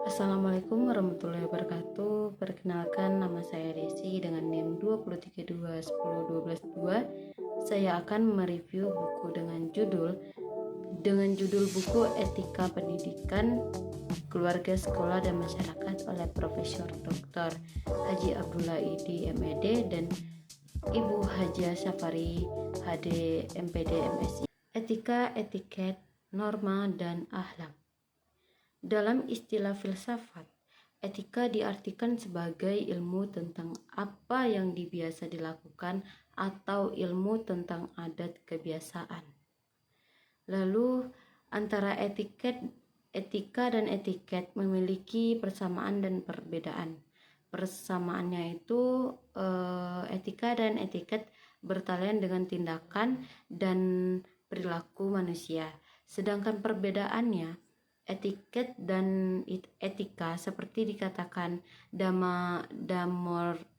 Assalamualaikum warahmatullahi wabarakatuh. Perkenalkan, nama saya Desi dengan NIM 2321012 Saya akan mereview buku dengan judul buku Etika Pendidikan Keluarga, Sekolah, dan Masyarakat oleh Profesor Dr. Haji Abdullah ID MED dan Ibu Hajah Safari HD MPD MSI. Etika, etiket, norma, dan akhlak. Dalam istilah filsafat, etika diartikan sebagai ilmu tentang apa yang biasa dilakukan atau ilmu tentang adat kebiasaan. Lalu antara etika dan etiket memiliki persamaan dan perbedaan. Persamaannya itu etika dan etiket bertalian dengan tindakan dan perilaku manusia. Sedangkan perbedaannya, etiket dan etika seperti dikatakan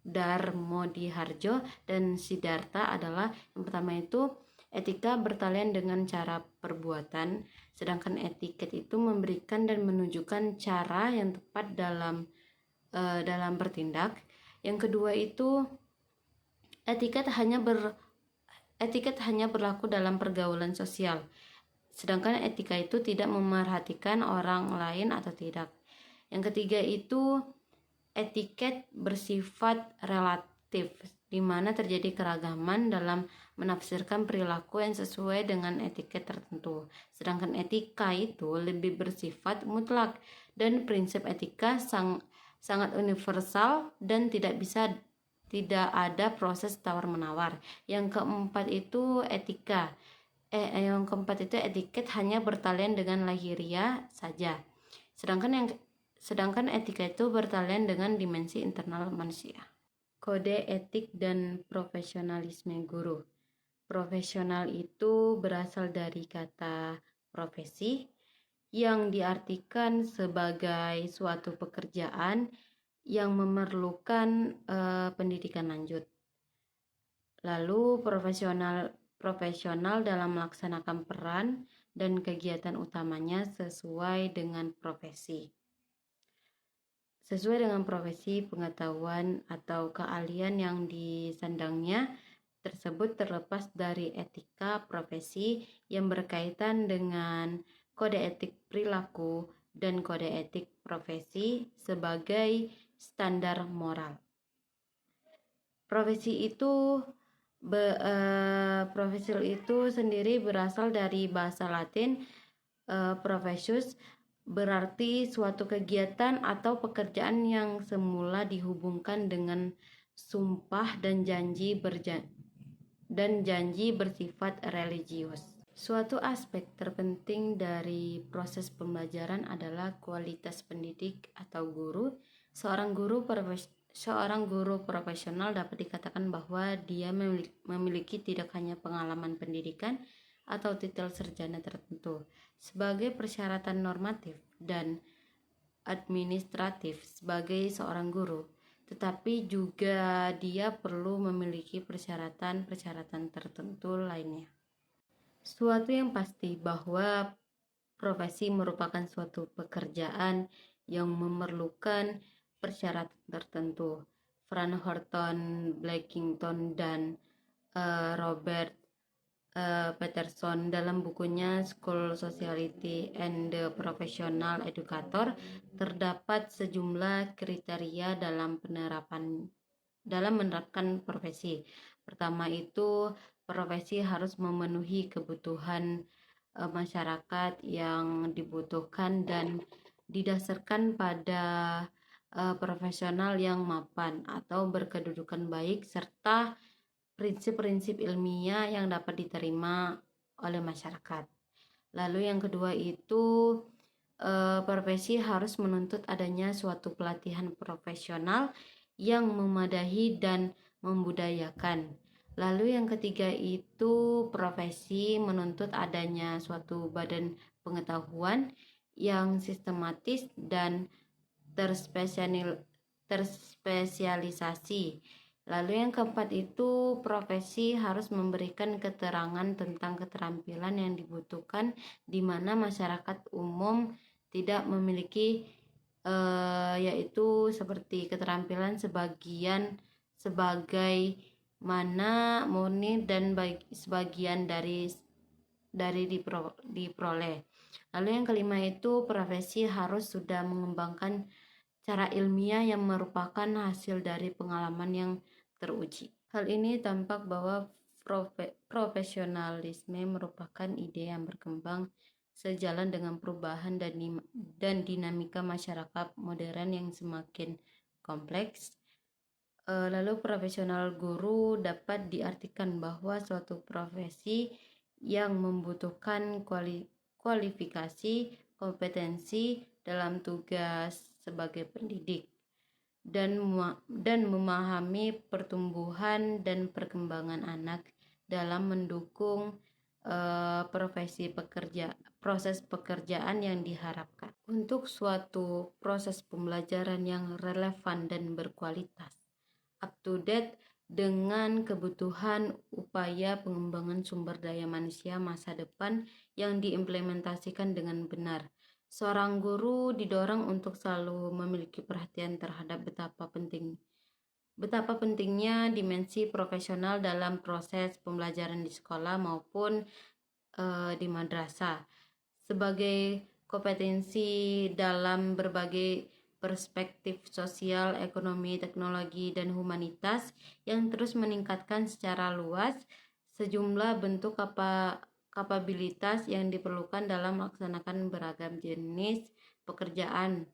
Darmodiharjo dan Siddhartha adalah yang pertama itu etika bertalian dengan cara perbuatan, sedangkan etiket itu memberikan dan menunjukkan cara yang tepat dalam bertindak. Yang kedua itu etiket hanya berlaku dalam pergaulan sosial. Sedangkan etika itu tidak memerhatikan orang lain atau tidak. Yang ketiga itu etiket bersifat relatif, di mana terjadi keragaman dalam menafsirkan perilaku yang sesuai dengan etiket tertentu. Sedangkan etika itu lebih bersifat mutlak dan prinsip etika sangat universal dan tidak ada proses tawar-menawar. Yang keempat itu etiket hanya bertalian dengan lahiriah saja. Sedangkan etika itu bertalian dengan dimensi internal manusia. Kode etik dan profesionalisme guru. Profesional itu berasal dari kata profesi yang diartikan sebagai suatu pekerjaan yang memerlukan pendidikan lanjut. Lalu profesional dalam melaksanakan peran dan kegiatan utamanya sesuai dengan profesi. Sesuai dengan profesi, pengetahuan atau keahlian yang disandangnya tersebut terlepas dari etika profesi yang berkaitan dengan kode etik perilaku dan kode etik profesi sebagai standar moral. Profesi itu sendiri berasal dari bahasa Latin professus, berarti suatu kegiatan atau pekerjaan yang semula dihubungkan dengan sumpah dan janji bersifat religius. Suatu aspek terpenting dari proses pembelajaran adalah kualitas pendidik atau guru. Seorang guru profesional dapat dikatakan bahwa dia memiliki tidak hanya pengalaman pendidikan atau titel sarjana tertentu sebagai persyaratan normatif dan administratif sebagai seorang guru, tetapi juga dia perlu memiliki persyaratan tertentu lainnya. Suatu yang pasti bahwa profesi merupakan suatu pekerjaan yang memerlukan persyaratan tertentu. Frank Horton Blackington dan Robert Peterson dalam bukunya School Sociality and the Professional Educator terdapat sejumlah kriteria dalam menerapkan profesi. Pertama itu profesi harus memenuhi kebutuhan masyarakat yang dibutuhkan dan didasarkan pada profesional yang mapan atau berkedudukan baik serta prinsip-prinsip ilmiah yang dapat diterima oleh masyarakat. Lalu yang kedua itu profesi harus menuntut adanya suatu pelatihan profesional yang memadai dan membudayakan. Lalu yang ketiga itu profesi menuntut adanya suatu badan pengetahuan yang sistematis dan terspesialisasi. Lalu yang keempat itu profesi harus memberikan keterangan tentang keterampilan yang dibutuhkan di mana masyarakat umum tidak memiliki yaitu seperti keterampilan sebagai mana murni dan sebagian dari diperoleh. Lalu yang kelima itu profesi harus sudah mengembangkan cara ilmiah yang merupakan hasil dari pengalaman yang teruji. Hal ini tampak bahwa profesionalisme merupakan ide yang berkembang sejalan dengan perubahan dan dinamika masyarakat modern yang semakin kompleks. Lalu profesional guru dapat diartikan bahwa suatu profesi yang membutuhkan kualifikasi, kompetensi dalam tugas sebagai pendidik dan memahami pertumbuhan dan perkembangan anak dalam mendukung proses pekerjaan yang diharapkan. Untuk suatu proses pembelajaran yang relevan dan berkualitas, up to date dengan kebutuhan upaya pengembangan sumber daya manusia masa depan yang diimplementasikan dengan benar. Seorang guru didorong untuk selalu memiliki perhatian terhadap betapa pentingnya dimensi profesional dalam proses pembelajaran di sekolah maupun di madrasah sebagai kompetensi dalam berbagai perspektif sosial, ekonomi, teknologi, dan humanitas yang terus meningkatkan secara luas sejumlah bentuk kapabilitas yang diperlukan dalam melaksanakan beragam jenis pekerjaan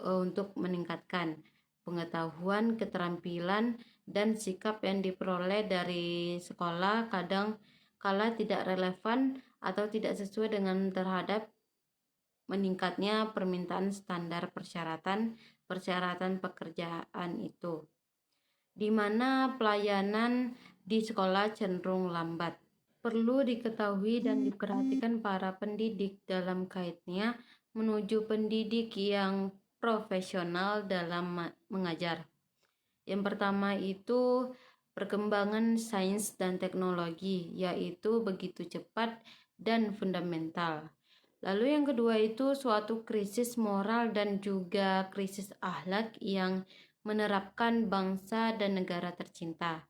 untuk meningkatkan pengetahuan, keterampilan, dan sikap yang diperoleh dari sekolah kadang kala tidak relevan atau tidak sesuai dengan terhadap meningkatnya permintaan standar persyaratan pekerjaan itu, di mana pelayanan di sekolah cenderung lambat. Perlu diketahui dan diperhatikan para pendidik dalam kaitnya menuju pendidik yang profesional dalam mengajar. Yang pertama itu perkembangan sains dan teknologi, yaitu begitu cepat dan fundamental. Lalu yang kedua itu suatu krisis moral dan juga krisis akhlak yang menerapkan bangsa dan negara tercinta.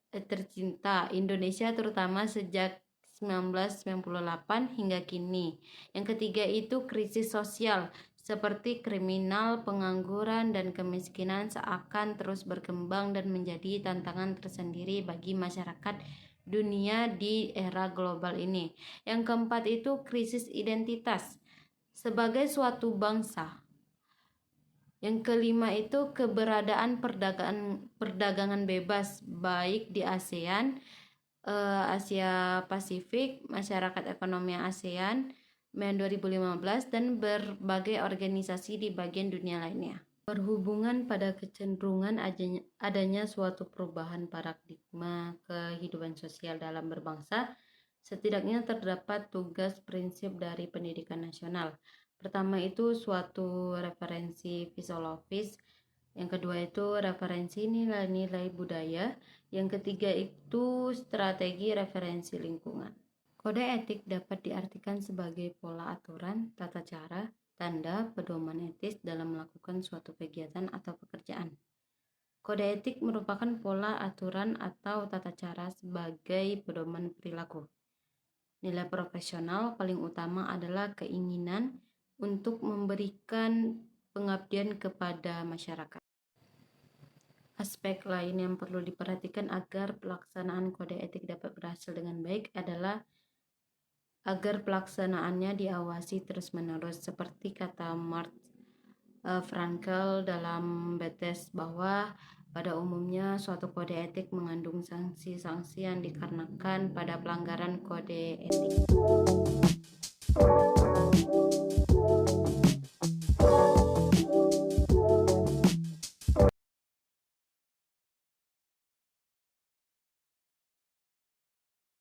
Tercinta Indonesia terutama sejak 1998 hingga kini. Yang ketiga itu krisis sosial seperti kriminal, pengangguran, dan kemiskinan seakan terus berkembang dan menjadi tantangan tersendiri bagi masyarakat dunia di era global ini. Yang keempat itu krisis identitas sebagai suatu bangsa. Yang kelima itu keberadaan perdagangan bebas baik di ASEAN, Asia Pasifik, Masyarakat Ekonomi ASEAN, MEN 2015, dan berbagai organisasi di bagian dunia lainnya. Berhubungan pada kecenderungan adanya suatu perubahan paradigma kehidupan sosial dalam berbangsa, setidaknya terdapat tugas prinsip dari pendidikan nasional. Pertama itu suatu referensi fisiologis, yang kedua itu referensi nilai-nilai budaya, yang ketiga itu strategi referensi lingkungan. Kode etik dapat diartikan sebagai pola aturan, tata cara, tanda pedoman etis dalam melakukan suatu kegiatan atau pekerjaan. Kode etik merupakan pola aturan atau tata cara sebagai pedoman perilaku. Nilai profesional paling utama adalah keinginan untuk memberikan pengabdian kepada masyarakat. Aspek lain yang perlu diperhatikan agar pelaksanaan kode etik dapat berhasil dengan baik adalah agar pelaksanaannya diawasi terus-menerus, seperti kata Mark Frankel dalam BTS bahwa pada umumnya suatu kode etik mengandung sanksi-sanksi yang dikarenakan pada pelanggaran kode etik.